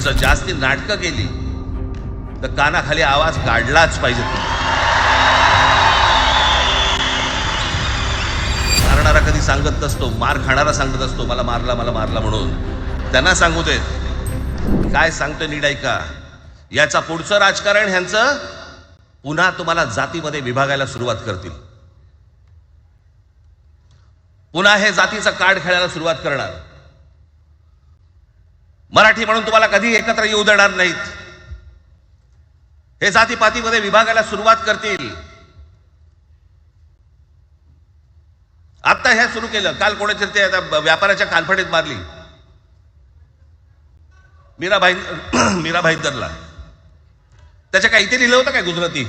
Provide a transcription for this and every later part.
जर जास्ती नाटकं केली तर कानाखाली आवाज काढलाच पाहिजे. मारणारा कधी सांगत नसतो, मार खाणारा सांगत असतो मला मारला म्हणून. त्यांना सांगू देत काय सांगतोय नीट ऐका. याचा पुढचं राजकारण ह्यांचं पुन्हा तुम्हाला जातीमध्ये विभागायला सुरुवात करतील. पुन्हा हे जातीचं कार्ड खेळायला सुरुवात करणार. मराठी म्हणून तुम्हाला कधी एकत्र येऊ देणार नाहीत. हे जातीपातीमध्ये विभागायला सुरुवात करतील. आता हे सुरू केलं. काल कोणीतरी ते व्यापाऱ्याच्या कानफडीत मारली मीरा भाईंदरला. त्याच्या काय इथे लिहिलं होतं काय गुजराती?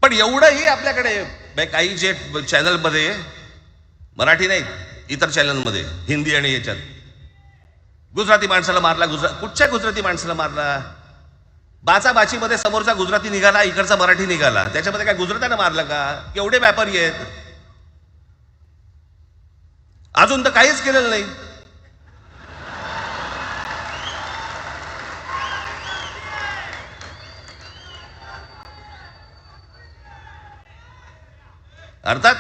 पण एवढंही आपल्याकडे काही जे चॅनलमध्ये, मराठी नाही इतर चॅनलमध्ये, हिंदी आणि याच्यात गुजराती माणसाला मारला. कुठच्या गुजराती माणसाला मारला? बाचाबाचीमध्ये समोरचा गुजराती निघाला, इकडचा मराठी निघाला. त्याच्यामध्ये काय गुजरात्यानं मारलं का? केवढे व्यापारी आहेत. अजून तर काहीच केलेलं नाही. अर्थात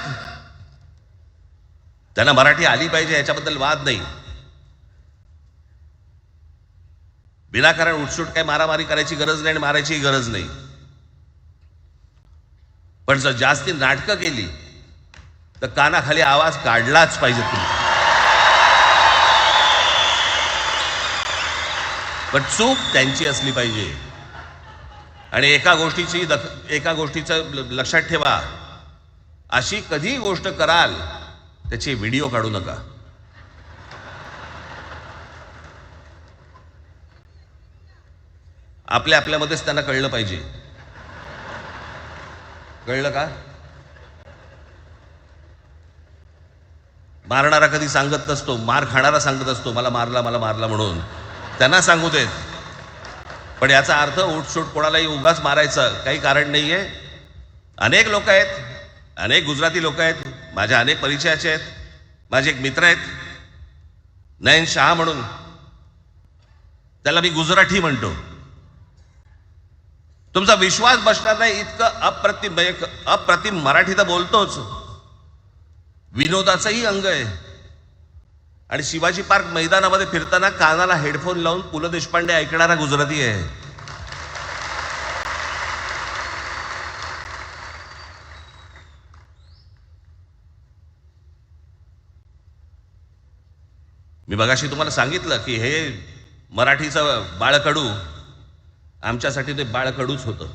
त्यांना मराठी आली पाहिजे याच्याबद्दल वाद नाही. विनाकारण उठसूट काय मारामारी करायची गरज नाही आणि मारायची गरज नाही. पण जर जास्ती नाटकं केली तर कानाखाली आवाज काढलाच पाहिजे तुम्ही. पण चूक त्यांची असली पाहिजे. आणि एका गोष्टीचं लक्षात ठेवा, अशी कधी गोष्ट कराल त्याची व्हिडिओ काढू नका. आपल्यामध्येच त्यांना कळलं पाहिजे. कळलं का? मारणारा कधी सांगत नसतो, मार खाणारा सांगत असतो मला मारला म्हणून. त्यांना सांगू देत. पण याचा अर्थ उठसूट कोणालाही उगाच मारायचं काही कारण नाहीये. अनेक लोक आहेत, अनेक गुजराती लोक आहेत, माझ्या अनेक परिचयाचे आहेत. माझे एक मित्र आहेत नयन शहा म्हणून, त्याला मी गुजराठी म्हणतो. तुमचा विश्वास बसणार नाही इतकं अप्रतिम मराठी तर बोलतोच, विनोदाचंही अंग आहे. आणि शिवाजी पार्क मैदानामध्ये फिरताना कानाला हेडफोन लावून पु ल देशपांडे ऐकणारा गुजराती आहे. मी मगाशी तुम्हाला सांगितलं की हे मराठीचं बाळकडू आमच्यासाठी ते बाळकडूच होतं.